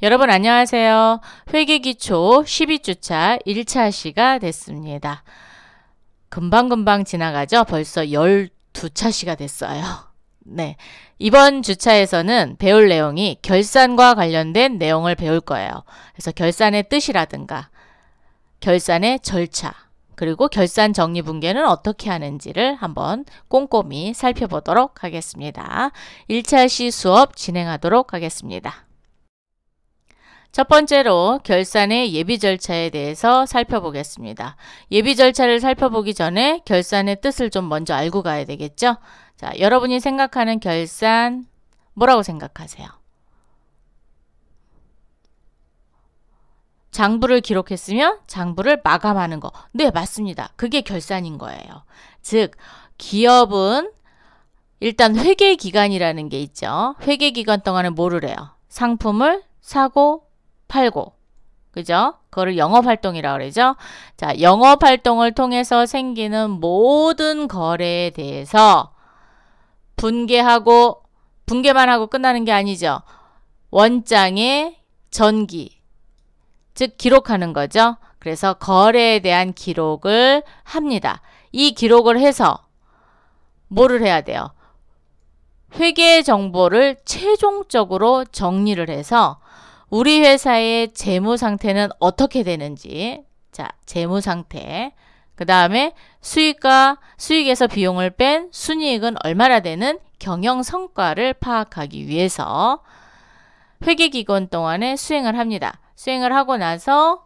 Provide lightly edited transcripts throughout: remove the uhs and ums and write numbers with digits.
여러분 안녕하세요. 회계기초 12주차 1차 시가 됐습니다. 금방금방 지나가죠? 벌써 12차 시가 됐어요. 네, 이번 주차에서는 배울 내용이 결산과 관련된 내용을 배울 거예요. 그래서 결산의 뜻이라든가 결산의 절차 그리고 결산 정리분계는 어떻게 하는지를 한번 꼼꼼히 살펴보도록 하겠습니다. 1차 시 수업 진행하도록 하겠습니다. 첫 번째로 결산의 예비 절차에 대해서 살펴보겠습니다. 예비 절차를 살펴보기 전에 결산의 뜻을 좀 먼저 알고 가야 되겠죠? 자, 여러분이 생각하는 결산 뭐라고 생각하세요? 장부를 기록했으면 장부를 마감하는 거. 네, 맞습니다. 그게 결산인 거예요. 즉, 기업은 일단 회계기간이라는 게 있죠. 회계기간 동안에 뭐를 해요? 상품을 사고 팔고, 그죠? 그거를 영업활동이라고 그러죠. 자, 영업활동을 통해서 생기는 모든 거래에 대해서 분계만 하고 끝나는 게 아니죠. 원장에 전기, 즉 기록하는 거죠. 그래서 거래에 대한 기록을 합니다. 이 기록을 해서 뭐를 해야 돼요? 회계 정보를 최종적으로 정리를 해서 우리 회사의 재무 상태는 어떻게 되는지, 자, 재무 상태, 그 다음에 수익에서 비용을 뺀 순이익은 얼마나 되는 경영 성과를 파악하기 위해서 회계기간 동안에 수행을 합니다. 수행을 하고 나서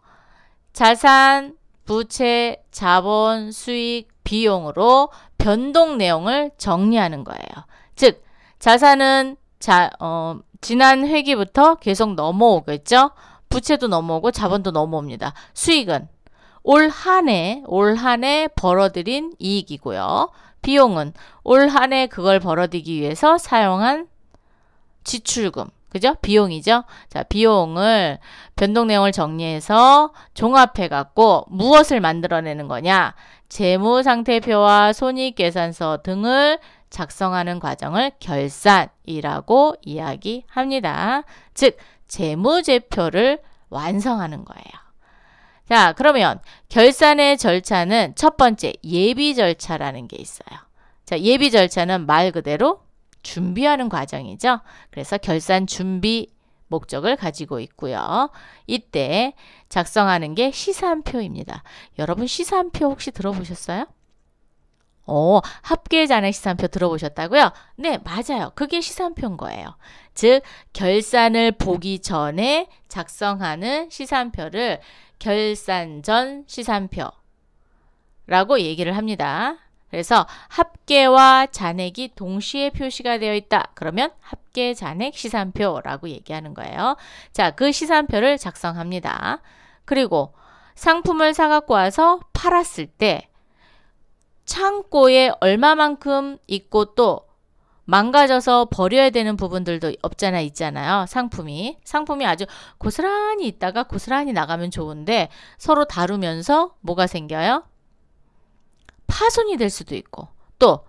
자산, 부채, 자본, 수익, 비용으로 변동 내용을 정리하는 거예요. 즉, 자산은 지난 회기부터 계속 넘어오겠죠. 부채도 넘어오고 자본도 넘어옵니다. 수익은 올 한 해 벌어들인 이익이고요. 비용은 올 한 해 그걸 벌어들이기 위해서 사용한 지출금, 그죠? 비용이죠. 자, 비용을 변동 내용을 정리해서 종합해 갖고 무엇을 만들어내는 거냐? 재무상태표와 손익계산서 등을 작성하는 과정을 결산이라고 이야기합니다. 즉, 재무제표를 완성하는 거예요. 자, 그러면 결산의 절차는 첫 번째 예비 절차라는 게 있어요. 자, 예비 절차는 말 그대로 준비하는 과정이죠. 그래서 결산 준비 목적을 가지고 있고요. 이때 작성하는 게 시산표입니다. 여러분 시산표 혹시 들어보셨어요? 합계잔액 시산표 들어보셨다고요? 네, 맞아요. 그게 시산표인 거예요. 즉, 결산을 보기 전에 작성하는 시산표를 결산 전 시산표라고 얘기를 합니다. 그래서 합계와 잔액이 동시에 표시가 되어 있다. 그러면 합계 잔액 시산표라고 얘기하는 거예요. 자, 그 시산표를 작성합니다. 그리고 상품을 사갖고 와서 팔았을 때 창고에 얼마만큼 있고 또 망가져서 버려야 되는 부분들도 있잖아요. 상품이 아주 고스란히 있다가 고스란히 나가면 좋은데 서로 다루면서 뭐가 생겨요? 파손이 될 수도 있고 또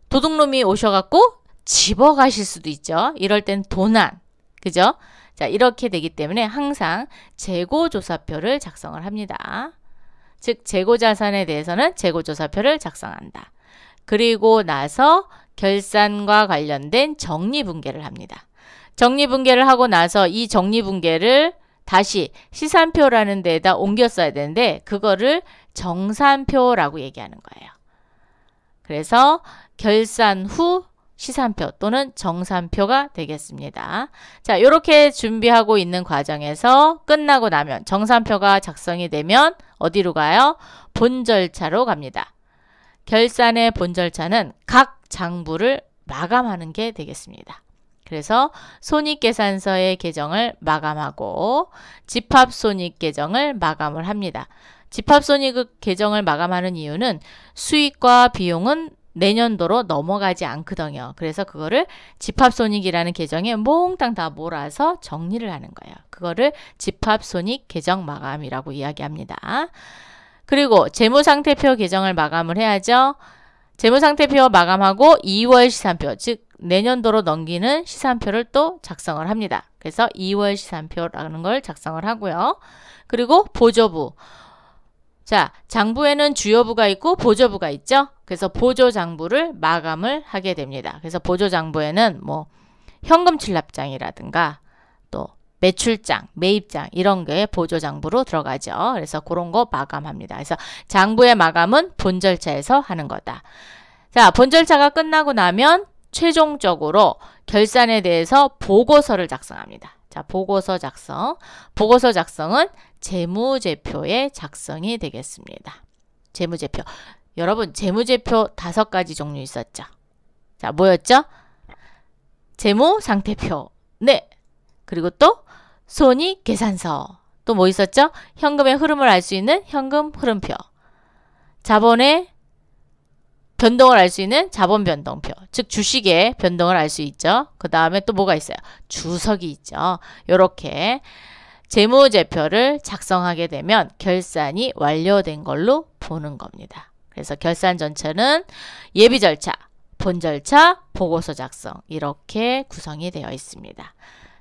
도둑놈이 오셔갖고 집어가실 수도 있죠. 이럴 땐 도난, 그죠? 자, 이렇게 되기 때문에 항상 재고조사표를 작성을 합니다. 즉, 재고자산에 대해서는 재고조사표를 작성한다. 그리고 나서 결산과 관련된 정리분계를 합니다. 정리분계를 하고 나서 이 정리분계를 다시 시산표라는 데에다 옮겨 써야 되는데 그거를 정산표라고 얘기하는 거예요. 그래서 결산 후 시산표 또는 정산표가 되겠습니다. 자, 이렇게 준비하고 있는 과정에서 끝나고 나면 정산표가 작성이 되면 어디로 가요? 본절차로 갑니다. 결산의 본절차는 각 장부를 마감하는 게 되겠습니다. 그래서 손익계산서의 계정을 마감하고 집합손익계정을 마감을 합니다. 집합손익 계정을 마감하는 이유는 수익과 비용은 내년도로 넘어가지 않거든요. 그래서 그거를 집합손익이라는 계정에 몽땅 다 몰아서 정리를 하는 거예요. 그거를 집합손익 계정 마감이라고 이야기합니다. 그리고 재무상태표 계정을 마감을 해야죠. 재무상태표 마감하고 2월 시산표, 즉 내년도로 넘기는 시산표를 또 작성을 합니다. 그래서 2월 시산표라는 걸 작성을 하고요. 그리고 보조부. 자, 장부에는 주요부가 있고 보조부가 있죠. 그래서 보조장부를 마감을 하게 됩니다. 그래서 보조장부에는 뭐 현금 출납장이라든가 또 매출장, 매입장 이런 게 보조장부로 들어가죠. 그래서 그런 거 마감합니다. 그래서 장부의 마감은 본 절차에서 하는 거다. 자, 본 절차가 끝나고 나면 최종적으로 결산에 대해서 보고서를 작성합니다. 자, 보고서 작성. 보고서 작성은 재무제표의 작성이 되겠습니다. 재무제표. 여러분, 재무제표 5가지 종류 있었죠? 자, 뭐였죠? 재무상태표. 네. 그리고 또 손익계산서. 또 뭐 있었죠? 현금의 흐름을 알 수 있는 현금 흐름표. 자본의 변동을 알 수 있는 자본 변동표. 즉 주식의 변동을 알 수 있죠. 그 다음에 또 뭐가 있어요? 주석이 있죠. 요렇게 재무제표를 작성하게 되면 결산이 완료된 걸로 보는 겁니다. 그래서 결산 전체는 예비 절차, 본 절차, 보고서 작성 이렇게 구성이 되어 있습니다.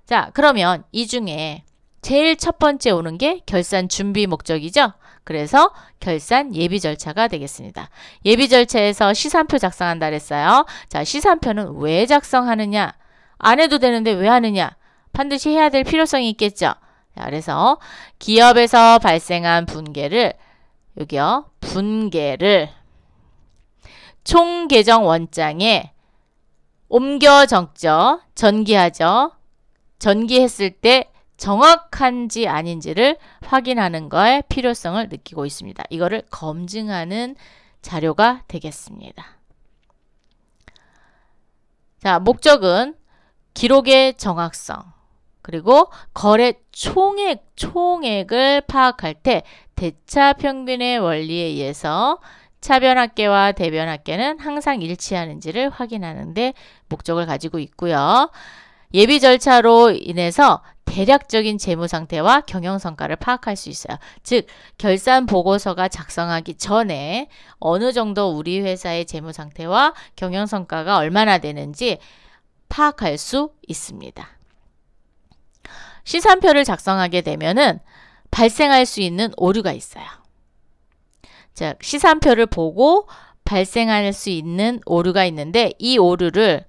자, 그러면 이 중에 제일 첫 번째 오는 게 결산 준비 목적이죠. 그래서 결산 예비 절차가 되겠습니다. 예비 절차에서 시산표 작성한다 그랬어요. 자, 시산표는 왜 작성하느냐? 안 해도 되는데 왜 하느냐? 반드시 해야 될 필요성이 있겠죠. 자, 그래서 기업에서 발생한 분괴를 여기요. 분괴를 총계정 원장에 옮겨 적죠. 전기하죠. 전기했을 때 정확한지 아닌지를 확인하는 거에 필요성을 느끼고 있습니다. 이거를 검증하는 자료가 되겠습니다. 자, 목적은 기록의 정확성, 그리고 거래 총액을 파악할 때 대차평균의 원리에 의해서 차변합계와 대변합계는 항상 일치하는지를 확인하는 데 목적을 가지고 있고요. 예비 절차로 인해서 대략적인 재무 상태와 경영 성과를 파악할 수 있어요. 즉, 결산 보고서가 작성하기 전에 어느 정도 우리 회사의 재무 상태와 경영 성과가 얼마나 되는지 파악할 수 있습니다. 시산표를 작성하게 되면은 발생할 수 있는 오류가 있어요. 자, 시산표를 보고 발생할 수 있는 오류가 있는데 이 오류를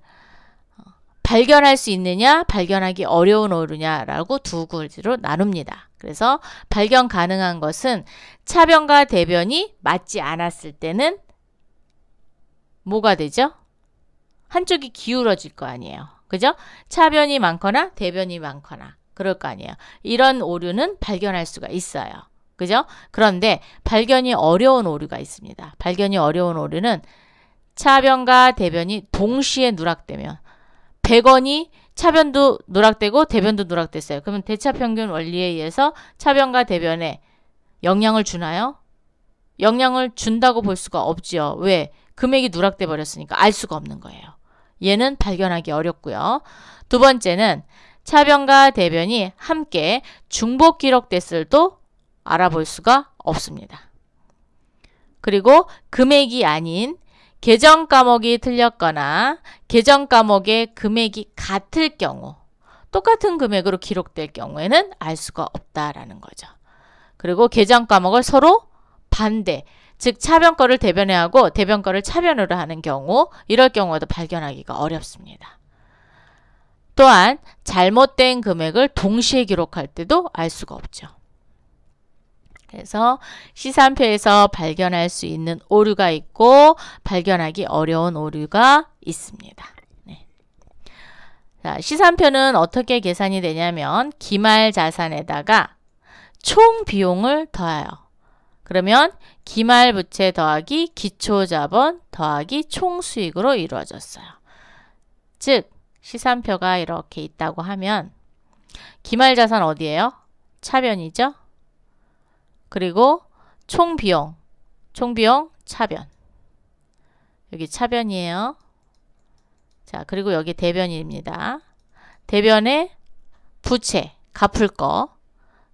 발견할 수 있느냐, 발견하기 어려운 오류냐라고 두 가지로 나눕니다. 그래서 발견 가능한 것은 차변과 대변이 맞지 않았을 때는 뭐가 되죠? 한쪽이 기울어질 거 아니에요. 그죠? 차변이 많거나 대변이 많거나 그럴 거 아니에요. 이런 오류는 발견할 수가 있어요. 그죠? 그런데 발견이 어려운 오류가 있습니다. 발견이 어려운 오류는 차변과 대변이 동시에 누락되면 100원이 차변도 누락되고 대변도 누락됐어요. 그러면 대차평균 원리에 의해서 차변과 대변에 영향을 주나요? 영향을 준다고 볼 수가 없지요. 왜? 금액이 누락돼 버렸으니까 알 수가 없는 거예요. 얘는 발견하기 어렵고요. 두 번째는 차변과 대변이 함께 중복 기록됐을 도 알아볼 수가 없습니다. 그리고 금액이 아닌 계정 과목이 틀렸거나 계정 과목의 금액이 같을 경우, 똑같은 금액으로 기록될 경우에는 알 수가 없다라는 거죠. 그리고 계정 과목을 서로 반대, 즉 차변 거를 대변에 하고 대변 거를 차변으로 하는 경우, 이럴 경우에도 발견하기가 어렵습니다. 또한 잘못된 금액을 동시에 기록할 때도 알 수가 없죠. 그래서 시산표에서 발견할 수 있는 오류가 있고 발견하기 어려운 오류가 있습니다. 네. 자, 시산표는 어떻게 계산이 되냐면 기말 자산에다가 총 비용을 더해요. 그러면 기말 부채 더하기 기초자본 더하기 총수익으로 이루어졌어요. 즉 시산표가 이렇게 있다고 하면 기말 자산 어디예요? 차변이죠. 그리고 총비용 차변. 여기 차변이에요. 자, 그리고 여기 대변입니다. 대변에 부채, 갚을 거,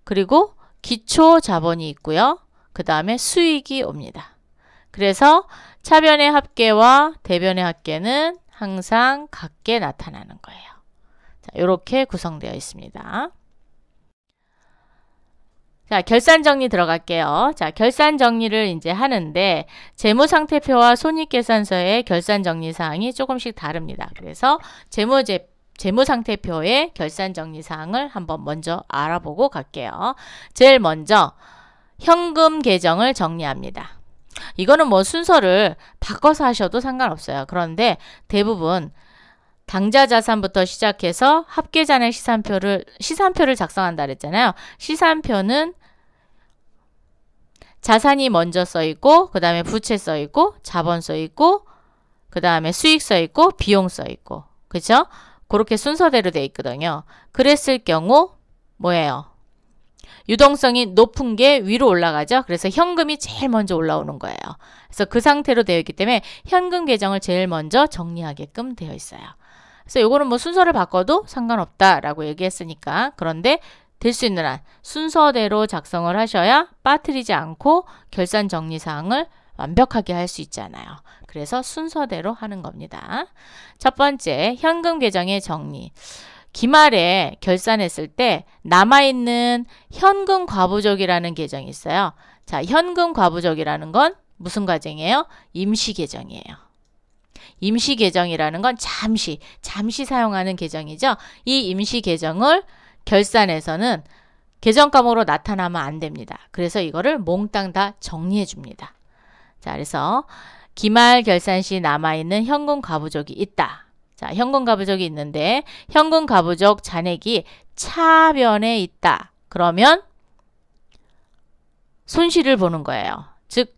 그리고 기초 자본이 있고요. 그 다음에 수익이 옵니다. 그래서 차변의 합계와 대변의 합계는 항상 같게 나타나는 거예요. 자, 이렇게 구성되어 있습니다. 자, 결산 정리 들어갈게요. 자, 결산 정리를 이제 하는데 재무상태표와 손익계산서의 결산 정리 사항이 조금씩 다릅니다. 그래서 재무상태표의 결산 정리 사항을 한번 먼저 알아보고 갈게요. 제일 먼저 현금 계정을 정리합니다. 이거는 뭐 순서를 바꿔서 하셔도 상관없어요. 그런데 대부분 당좌 자산부터 시작해서 합계잔액 시산표를 작성한다 그랬잖아요. 시산표는 자산이 먼저 써있고 그 다음에 부채 써있고 자본 써있고 그 다음에 수익 써있고 비용 써있고 그죠? 그렇게 순서대로 돼 있거든요. 그랬을 경우 뭐예요? 유동성이 높은 게 위로 올라가죠. 그래서 현금이 제일 먼저 올라오는 거예요. 그래서 그 상태로 되어 있기 때문에 현금 계정을 제일 먼저 정리하게끔 되어 있어요. 그래서 요거는 뭐 순서를 바꿔도 상관없다라고 얘기했으니까 그런데 될 수 있는 한 순서대로 작성을 하셔야 빠뜨리지 않고 결산 정리 사항을 완벽하게 할 수 있잖아요. 그래서 순서대로 하는 겁니다. 첫 번째, 현금 계정의 정리. 기말에 결산했을 때 남아있는 현금 과부족이라는 계정이 있어요. 자, 현금 과부족이라는 건 무슨 과정이에요? 임시 계정이에요. 임시 계정이라는 건 잠시 사용하는 계정이죠. 이 임시 계정을 결산에서는 계정 과목으로 나타나면 안 됩니다. 그래서 이거를 몽땅 다 정리해 줍니다. 자, 그래서 기말 결산 시 남아있는 현금 과부족이 있다. 자, 현금 과부족이 있는데 현금 과부족 잔액이 차변에 있다. 그러면 손실을 보는 거예요. 즉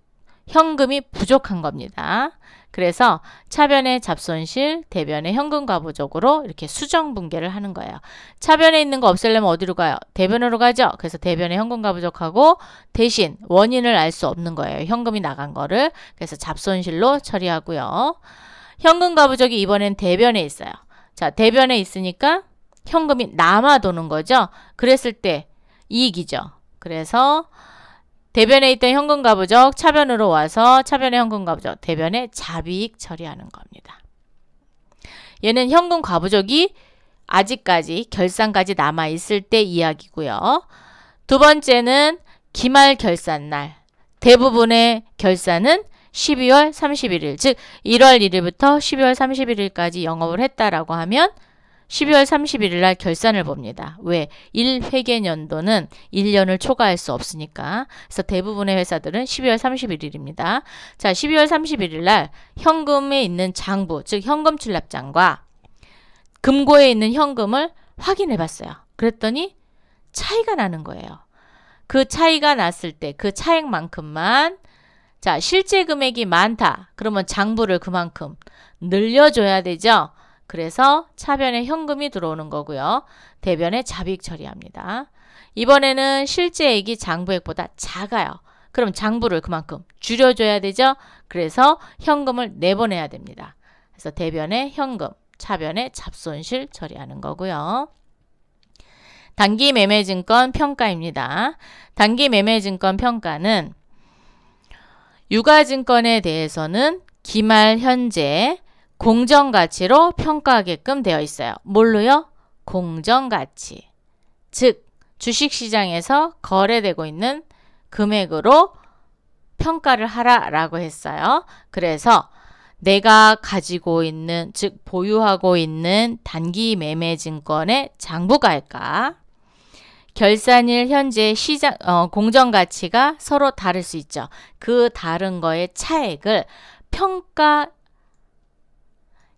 현금이 부족한 겁니다. 그래서 차변의 잡손실, 대변의 현금 과부족으로 이렇게 수정 분계를 하는 거예요. 차변에 있는 거 없애려면 어디로 가요? 대변으로 가죠. 그래서 대변의 현금 과부족하고 대신 원인을 알 수 없는 거예요. 현금이 나간 거를. 그래서 잡손실로 처리하고요. 현금 과부족이 이번엔 대변에 있어요. 자, 대변에 있으니까 현금이 남아 도는 거죠. 그랬을 때 이익이죠. 그래서 대변에 있던 현금 과부족 차변으로 와서 차변의 현금 과부족 대변에 잡이익 처리하는 겁니다. 얘는 현금 과부족이 아직까지 결산까지 남아 있을 때 이야기고요. 두 번째는 기말 결산날. 대부분의 결산은 12월 31일, 즉 1월 1일부터 12월 31일까지 영업을 했다라고 하면 12월 31일 날 결산을 봅니다. 왜? 1회계년도는 1년을 초과할 수 없으니까. 그래서 대부분의 회사들은 12월 31일입니다. 자, 12월 31일 날 현금에 있는 장부, 즉 현금 출납장과 금고에 있는 현금을 확인해 봤어요. 그랬더니 차이가 나는 거예요. 그 차이가 났을 때 그 차액만큼만 자, 실제 금액이 많다. 그러면 장부를 그만큼 늘려줘야 되죠. 그래서 차변에 현금이 들어오는 거고요. 대변에 잡이익 처리합니다. 이번에는 실제액이 장부액보다 작아요. 그럼 장부를 그만큼 줄여줘야 되죠. 그래서 현금을 내보내야 됩니다. 그래서 대변에 현금, 차변에 잡손실 처리하는 거고요. 단기 매매증권 평가입니다. 단기 매매증권 평가는 유가증권에 대해서는 기말 현재 공정가치로 평가하게끔 되어 있어요. 뭘로요? 공정가치. 즉 주식시장에서 거래되고 있는 금액으로 평가를 하라라고 했어요. 그래서 내가 가지고 있는, 즉 보유하고 있는 단기 매매증권의 장부가액과 결산일 현재 시장 공정가치가 서로 다를 수 있죠. 그 다른 거의 차액을 평가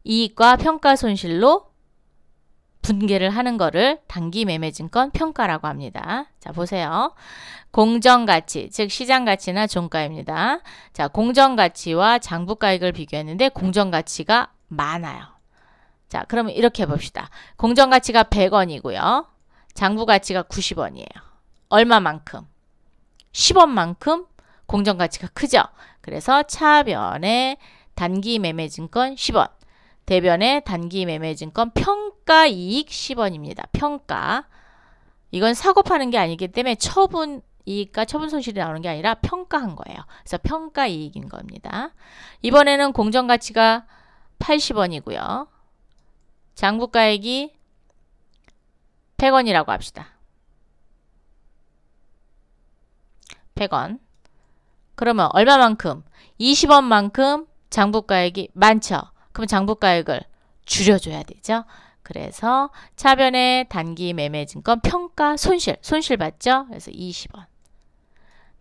이익과 평가 손실로 분계를 하는 거를 단기 매매증권 평가라고 합니다. 자, 보세요. 공정가치, 즉 시장가치나 종가입니다. 자, 공정가치와 장부가액을 비교했는데 공정가치가 많아요. 자, 그러면 이렇게 해봅시다. 공정가치가 100원이고요. 장부가치가 90원이에요. 얼마만큼? 10원만큼 공정가치가 크죠. 그래서 차변의 단기 매매증권 10원, 대변의 단기 매매증권 평가이익 10원입니다. 평가. 이건 사고 파는 게 아니기 때문에 처분이익과 처분손실이 나오는 게 아니라 평가한 거예요. 그래서 평가이익인 겁니다. 이번에는 공정가치가 80원이고요. 장부가액이 100원이라고 합시다. 100원. 그러면 얼마만큼? 20원만큼 장부가액이 많죠. 그럼 장부가액을 줄여줘야 되죠. 그래서 차변의 단기 매매증권 평가 손실 받죠. 그래서 20원.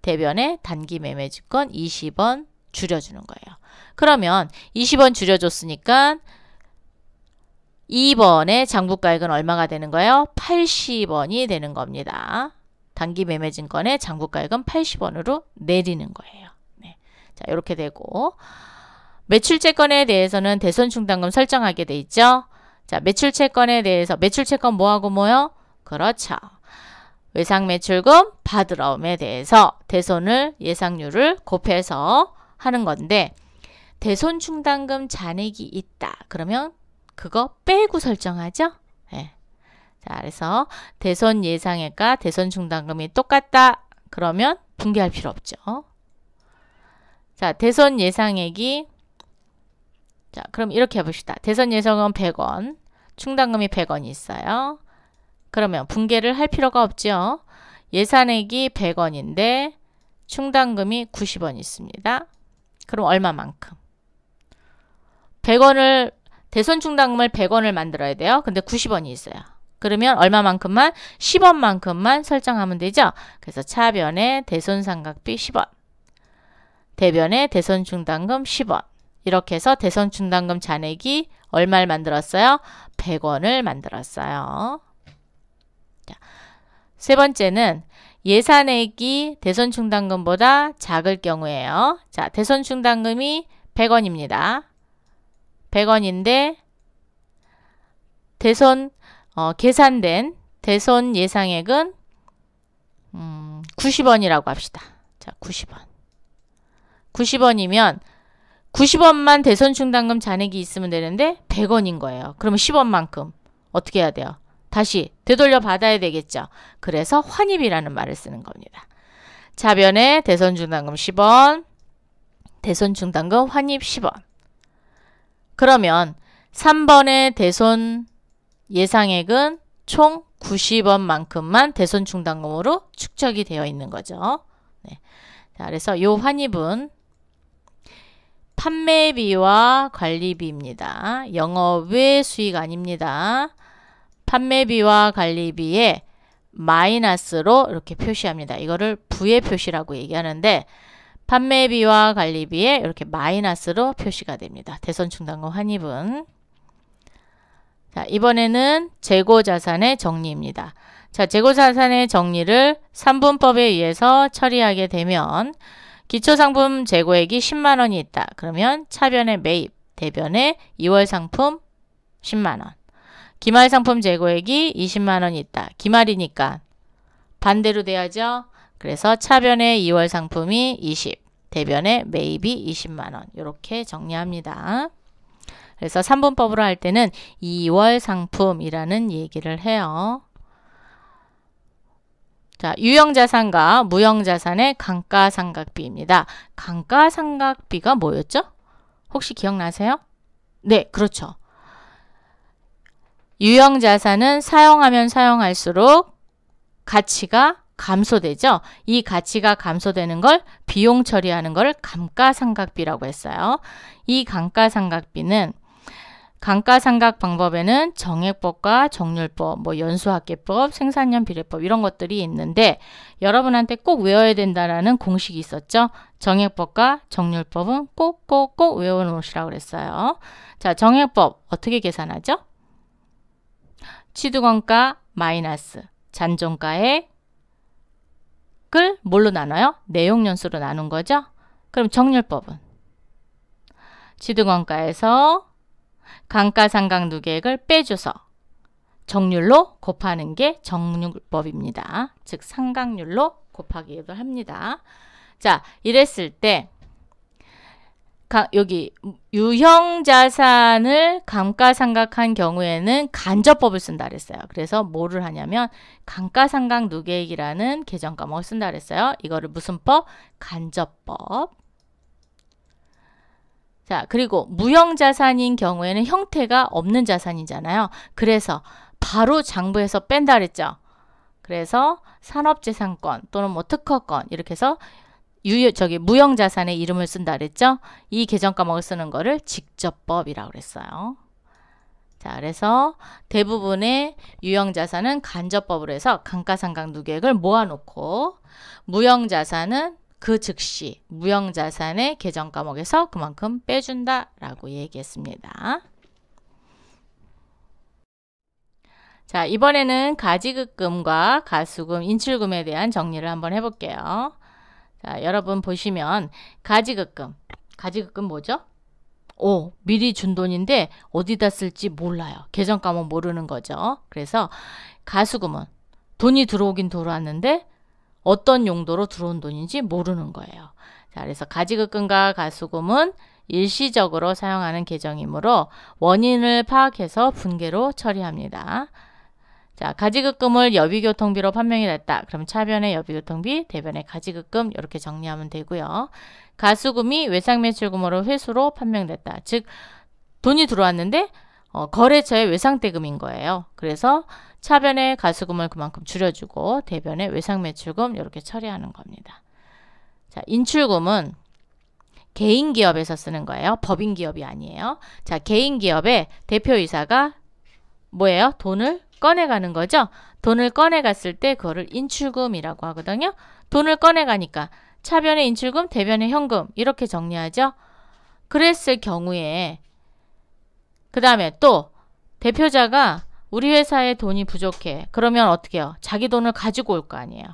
대변의 단기 매매증권 20원 줄여주는 거예요. 그러면 20원 줄여줬으니까 2번의 장부가액은 얼마가 되는 거예요? 80원이 되는 겁니다. 단기 매매증권의 장부가액은 80원으로 내리는 거예요. 네. 자, 이렇게 되고 매출채권에 대해서는 대손충당금 설정하게 돼 있죠. 자, 매출채권에 대해서 매출채권 뭐하고 뭐요? 그렇죠. 외상매출금 받으러옴에 대해서 대손을 예상률을 곱해서 하는 건데 대손충당금 잔액이 있다. 그러면 그거 빼고 설정하죠. 네. 자, 그래서 대손 예상액과 대손 충당금이 똑같다. 그러면 분개할 필요 없죠. 자, 대손 예상액이 자, 그럼 이렇게 해봅시다. 대손 예상은 100원, 충당금이 100원이 있어요. 그러면 분개를 할 필요가 없죠. 예산액이 100원인데 충당금이 90원 있습니다. 그럼 얼마만큼? 100원을 대손 충당금을 100원을 만들어야 돼요. 근데 90원이 있어요. 그러면 얼마만큼만? 10원만큼만 설정하면 되죠. 그래서 차변의 대손 삼각비 10원, 대변의 대손 충당금 10원. 이렇게 해서 대손 충당금 잔액이 얼마를 만들었어요? 100원을 만들었어요. 자, 세 번째는 예산액이 대손 충당금보다 작을 경우에요. 자, 대손 충당금이 100원입니다. 100원인데 대손 계산된 대손 예상액은 90원이라고 합시다. 자, 90원. 90원이면 90원만 대손 충당금 잔액이 있으면 되는데 100원인 거예요. 그러면 10원만큼 어떻게 해야 돼요? 다시 되돌려 받아야 되겠죠. 그래서 환입이라는 말을 쓰는 겁니다. 차변에 대손 충당금 10원, 대손 충당금 환입 10원. 그러면 3번의 대손 예상액은 총 90원만큼만 대손 충당금으로 축적이 되어 있는 거죠. 네. 자, 그래서 요 환입은 판매비와 관리비입니다. 영업 외 수익 아닙니다. 판매비와 관리비에 마이너스로 이렇게 표시합니다. 이거를 부의 표시라고 얘기하는데 판매비와 관리비에 이렇게 마이너스로 표시가 됩니다. 대손 충당금 환입은. 자, 이번에는 재고자산의 정리입니다. 자, 재고자산의 정리를 3분법에 의해서 처리하게 되면 기초상품 재고액이 10만원이 있다. 그러면 차변의 매입, 대변의 2월 상품 10만원. 기말 상품 재고액이 20만원이 있다. 기말이니까 반대로 돼야죠. 그래서 차변의 2월 상품이 20, 대변의 매입이 20만원. 이렇게 정리합니다. 그래서 3분법으로 할 때는 2월 상품이라는 얘기를 해요. 자, 유형자산과 무형자산의 감가상각비입니다. 감가상각비가 뭐였죠? 혹시 기억나세요? 네, 그렇죠. 유형자산은 사용하면 사용할수록 가치가 감소되죠. 이 가치가 감소되는 걸 비용 처리하는 걸 감가상각비라고 했어요. 이 감가상각비는 감가상각 방법에는 정액법과 정률법, 뭐 연수합계법, 생산년 비례법 이런 것들이 있는데 여러분한테 꼭 외워야 된다라는 공식이 있었죠. 정액법과 정률법은 꼭 외워놓으시라고 그랬어요. 자, 정액법 어떻게 계산하죠? 취득원가 마이너스 잔존가액을 뭘로 나눠요? 내용연수로 나눈 거죠. 그럼 정률법은 취득원가에서 감가상각 누계액을 빼줘서 정률로 곱하는 게 정률법입니다. 즉 상각률로 곱하기를 합니다. 자, 이랬을 때 여기 유형자산을 감가상각한 경우에는 간접법을 쓴다 그랬어요. 그래서 뭐를 하냐면 감가상각 누계액이라는 개정 과목을 쓴다 그랬어요. 이거를 무슨 법? 간접법. 자, 그리고 무형자산인 경우에는 형태가 없는 자산이잖아요. 그래서 바로 장부에서 뺀다 그랬죠. 그래서 산업재산권 또는 뭐 특허권 이렇게 해서 무형자산의 이름을 쓴다 그랬죠. 이 개정 과목을 쓰는 거를 직접법이라고 그랬어요. 자, 그래서 대부분의 유형자산은 간접법으로 해서 감가상각누계액을 모아놓고 무형자산은 그 즉시 무형자산의 개정 과목에서 그만큼 빼준다라고 얘기했습니다. 자, 이번에는 가지급금과 가수금, 인출금에 대한 정리를 한번 해볼게요. 자, 여러분 보시면 가지급금 뭐죠? 미리 준 돈인데 어디다 쓸지 몰라요. 개정 과목 모르는 거죠. 그래서 가수금은 돈이 들어오긴 들어왔는데 어떤 용도로 들어온 돈인지 모르는 거예요. 자, 그래서 가지급금과 가수금은 일시적으로 사용하는 계정이므로 원인을 파악해서 분계로 처리합니다. 자, 가지급금을 여비교통비로 판명이 됐다. 그럼 차변의 여비교통비, 대변의 가지급금 이렇게 정리하면 되고요. 가수금이 외상매출금으로 회수로 판명됐다. 즉 돈이 들어왔는데 거래처의 외상대금인 거예요. 그래서 차변의 가수금을 그만큼 줄여주고 대변의 외상매출금 이렇게 처리하는 겁니다. 자, 인출금은 개인기업에서 쓰는 거예요. 법인기업이 아니에요. 자, 개인기업의 대표이사가 뭐예요? 돈을 꺼내가는 거죠. 돈을 꺼내갔을 때 그거를 인출금이라고 하거든요. 돈을 꺼내가니까 차변의 인출금, 대변의 현금 이렇게 정리하죠. 그랬을 경우에 그 다음에 또 대표자가 우리 회사에 돈이 부족해. 그러면 어떻게 해요? 자기 돈을 가지고 올 거 아니에요.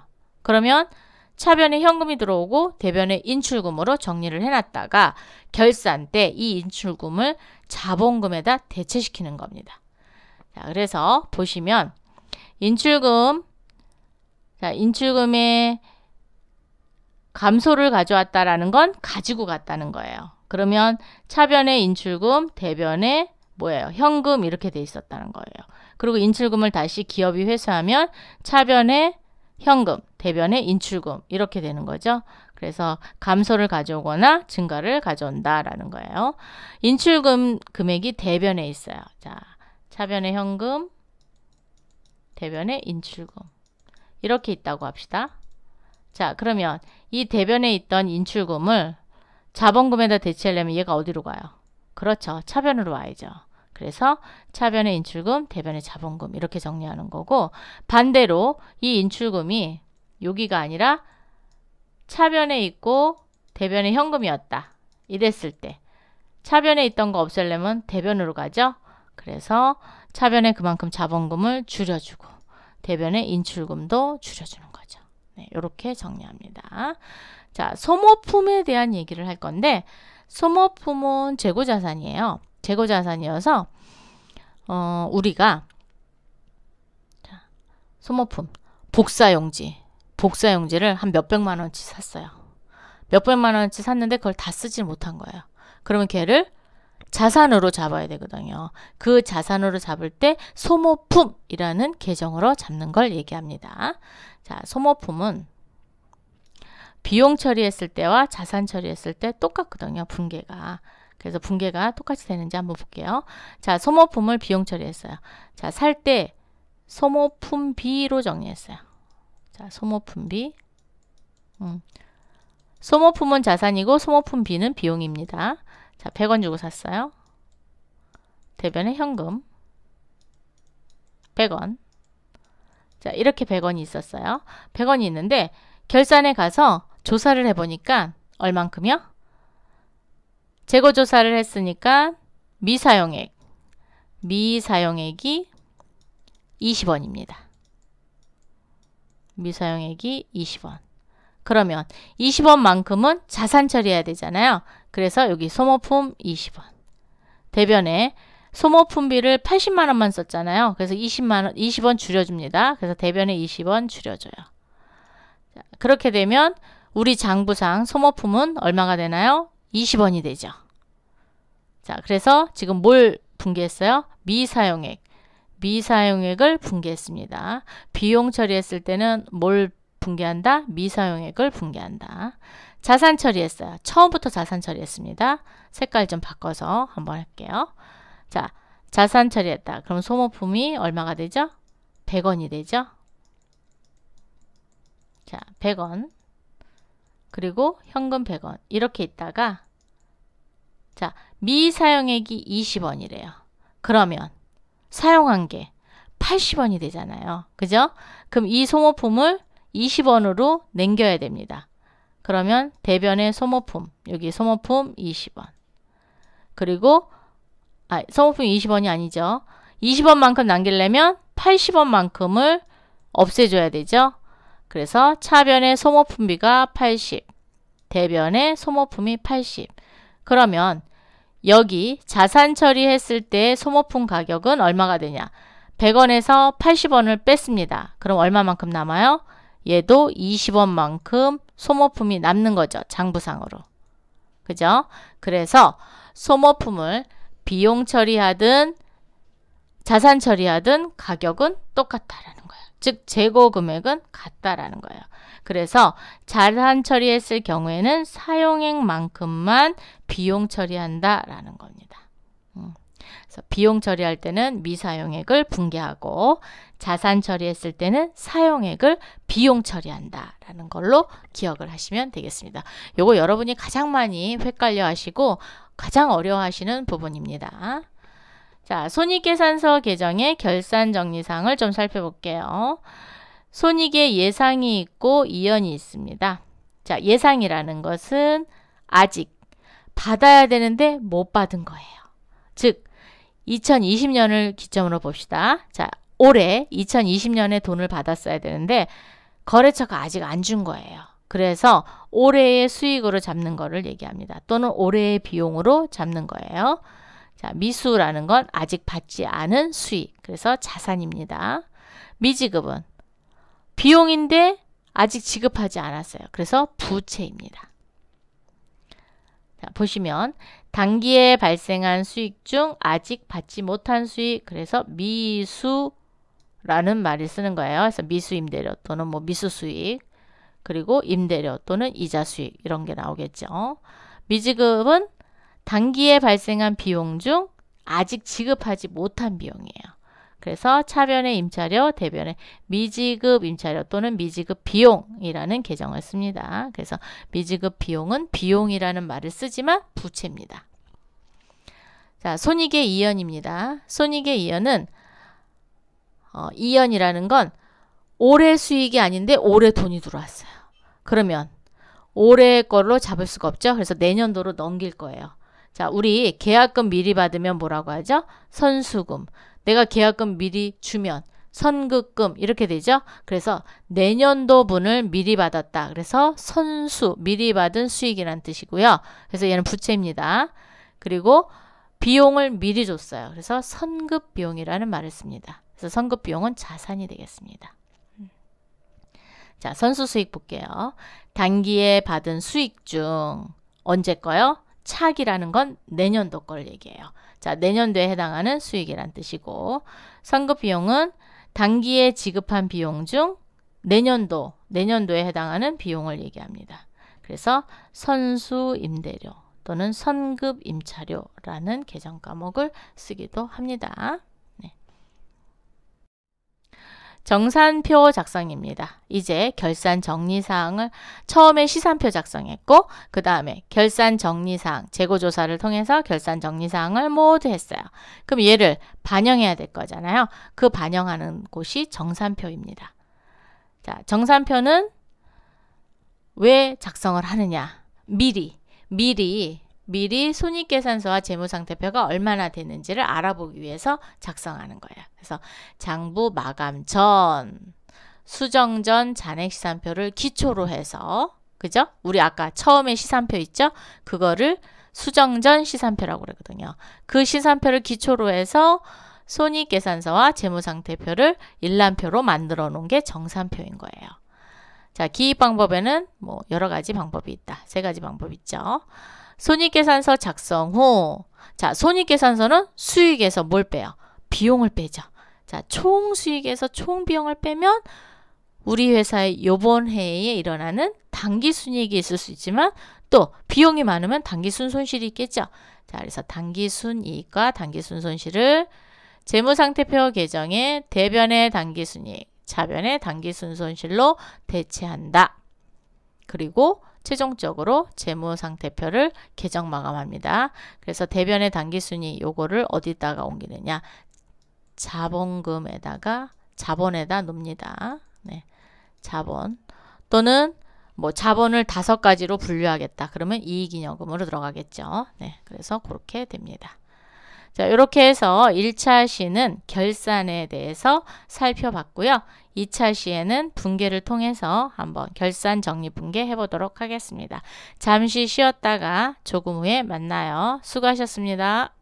그러면 차변에 현금이 들어오고 대변에 인출금으로 정리를 해놨다가 결산 때 이 인출금을 자본금에다 대체시키는 겁니다. 자, 그래서 보시면 인출금의 감소를 가져왔다라는 건 가지고 갔다는 거예요. 그러면 차변의 인출금, 대변의 뭐예요? 현금 이렇게 돼 있었다는 거예요. 그리고 인출금을 다시 기업이 회수하면 차변의 현금, 대변의 인출금 이렇게 되는 거죠. 그래서 감소를 가져오거나 증가를 가져온다라는 거예요. 인출금 금액이 대변에 있어요. 자, 차변의 현금, 대변의 인출금 이렇게 있다고 합시다. 자, 그러면 이 대변에 있던 인출금을 자본금에다 대체하려면 얘가 어디로 가요? 그렇죠. 차변으로 와야죠. 그래서 차변의 인출금, 대변의 자본금 이렇게 정리하는 거고 반대로 이 인출금이 여기가 아니라 차변에 있고 대변의 현금이었다. 이랬을 때 차변에 있던 거 없애려면 대변으로 가죠. 그래서 차변에 그만큼 자본금을 줄여주고 대변의 인출금도 줄여주는 거죠. 네, 이렇게 정리합니다. 자, 소모품에 대한 얘기를 할 건데 소모품은 재고자산이에요. 재고자산이어서 우리가 소모품 복사용지를 한 몇백만 원치 샀어요. 몇백만 원치 샀는데 그걸 다 쓰지 못한 거예요. 그러면 걔를 자산으로 잡아야 되거든요. 그 자산으로 잡을 때 소모품이라는 계정으로 잡는 걸 얘기합니다. 자, 소모품은 비용 처리했을 때와 자산 처리했을 때 똑같거든요. 분계가. 그래서 분계가 똑같이 되는지 한번 볼게요. 자, 소모품을 비용 처리했어요. 자, 살 때 소모품비로 정리했어요. 자, 소모품비. 소모품은 자산이고 소모품비는 비용입니다. 자, 100원 주고 샀어요. 대변에 현금 100원. 자, 이렇게 100원이 있었어요. 100원이 있는데 결산에 가서 조사를 해보니까 얼만큼이요? 재고조사를 했으니까 미사용액이 20원입니다. 미사용액이 20원. 그러면 20원만큼은 자산 처리해야 되잖아요. 그래서 여기 소모품 20원. 대변에 소모품비를 80만 원만 썼잖아요. 그래서 20원 줄여줍니다. 그래서 대변에 20원 줄여줘요. 자, 그렇게 되면 우리 장부상 소모품은 얼마가 되나요? 20원이 되죠. 자, 그래서 지금 뭘 분계했어요? 미사용액을 분계했습니다. 비용 처리했을 때는 뭘 분계한다? 미사용액을 분계한다. 자산 처리했어요. 처음부터 자산 처리했습니다. 색깔 좀 바꿔서 한번 할게요. 자, 자산 처리했다. 그럼 소모품이 얼마가 되죠? 100원이 되죠? 자, 100원. 그리고 현금 100원. 이렇게 있다가 자, 미사용액이 20원이래요. 그러면 사용한 게 80원이 되잖아요. 그죠? 그럼 이 소모품을 20원으로 남겨야 됩니다. 그러면 대변의 소모품, 여기 소모품 20원. 그리고 소모품 20원이 아니죠. 20원만큼 남기려면 80원만큼을 없애줘야 되죠. 그래서 차변의 소모품비가 80, 대변의 소모품이 80. 그러면 여기 자산 처리했을 때 소모품 가격은 얼마가 되냐? 100원에서 80원을 뺐습니다. 그럼 얼마만큼 남아요? 얘도 20원만큼 소모품이 남는 거죠. 장부상으로. 그죠? 그래서 소모품을 비용 처리하든 자산 처리하든 가격은 똑같다라는 거예요. 즉 재고 금액은 같다라는 거예요. 그래서 자산 처리했을 경우에는 사용액만큼만 비용 처리한다라는 겁니다. 그래서 비용 처리할 때는 미사용액을 분개하고 자산 처리했을 때는 사용액을 비용 처리한다라는 걸로 기억을 하시면 되겠습니다. 요거 여러분이 가장 많이 헷갈려 하시고 가장 어려워하시는 부분입니다. 자, 손익계산서 계정의 결산정리사항을 좀 살펴볼게요. 손익의 예상이 있고 이연이 있습니다. 자, 예상이라는 것은 아직 받아야 되는데 못 받은 거예요. 즉 2020년을 기점으로 봅시다. 자, 올해 2020년에 돈을 받았어야 되는데 거래처가 아직 안 준 거예요. 그래서 올해의 수익으로 잡는 거를 얘기합니다. 또는 올해의 비용으로 잡는 거예요. 자, 미수라는 건 아직 받지 않은 수익. 그래서 자산입니다. 미지급은 비용인데 아직 지급하지 않았어요. 그래서 부채입니다. 자, 보시면 단기에 발생한 수익 중 아직 받지 못한 수익, 그래서 미수라는 말을 쓰는 거예요. 그래서 미수임대료 또는 뭐 미수수익, 그리고 임대료 또는 이자수익 이런 게 나오겠죠. 미지급은 단기에 발생한 비용 중 아직 지급하지 못한 비용이에요. 그래서 차변의 임차료, 대변의 미지급 임차료 또는 미지급 비용이라는 계정을 씁니다. 그래서 미지급 비용은 비용이라는 말을 쓰지만 부채입니다. 자, 손익의 이연입니다. 손익의 이연은 이연이라는 건 올해 수익이 아닌데 올해 돈이 들어왔어요. 그러면 올해 걸로 잡을 수가 없죠. 그래서 내년도로 넘길 거예요. 자, 우리 계약금 미리 받으면 뭐라고 하죠? 선수금. 내가 계약금 미리 주면 선급금 이렇게 되죠. 그래서 내년도분을 미리 받았다. 그래서 선수, 미리 받은 수익이라는 뜻이고요. 그래서 얘는 부채입니다. 그리고 비용을 미리 줬어요. 그래서 선급비용이라는 말을 씁니다. 그래서 선급비용은 자산이 되겠습니다. 자, 선수수익 볼게요. 단기에 받은 수익 중 언제 거요? 차익이라는 건 내년도 걸 얘기해요. 자, 내년도에 해당하는 수익이란 뜻이고, 선급비용은 단기에 지급한 비용 중 내년도에 해당하는 비용을 얘기합니다. 그래서 선수임대료 또는 선급임차료라는 계정 과목을 쓰기도 합니다. 네. 정산표 작성입니다. 이제 결산 정리사항을 처음에 시산표 작성했고 그 다음에 결산 정리사항, 재고조사를 통해서 결산 정리사항을 모두 했어요. 그럼 얘를 반영해야 될 거잖아요. 그 반영하는 곳이 정산표입니다. 자, 정산표는 왜 작성을 하느냐? 미리 손익계산서와 재무상태표가 얼마나 되는지를 알아보기 위해서 작성하는 거예요. 그래서 장부 마감 전, 수정 전 잔액시산표를 기초로 해서, 그죠? 우리 아까 처음에 시산표 있죠? 그거를 수정 전 시산표라고 그러거든요. 그 시산표를 기초로 해서 손익계산서와 재무상태표를 일람표로 만들어 놓은 게 정산표인 거예요. 자, 기입 방법에는 뭐 여러 가지 방법이 있다. 세 가지 방법 있죠. 손익계산서 작성 후, 자, 손익계산서는 수익에서 뭘 빼요? 비용을 빼죠. 자, 총 수익에서 총 비용을 빼면 우리 회사의 요번 해에 일어나는 당기순이익이 있을 수 있지만 또 비용이 많으면 당기순 손실이 있겠죠. 자, 그래서 당기순이익과 당기순 손실을 재무상태표 개정에 대변의 당기순이익, 차변의 당기순 손실로 대체한다. 그리고 최종적으로 재무상태표를 개정 마감합니다. 그래서 대변의 당기순이 요거를 어디다가 옮기느냐? 자본에다 놓습니다. 네. 자본 또는 뭐 자본을 5가지로 분류하겠다. 그러면 이익잉여금으로 들어가겠죠. 네. 그래서 그렇게 됩니다. 자, 이렇게 해서 1차 시는 결산에 대해서 살펴봤고요. 2차 시에는 분계를 통해서 한번 결산 정리 분계 해보도록 하겠습니다. 잠시 쉬었다가 조금 후에 만나요. 수고하셨습니다.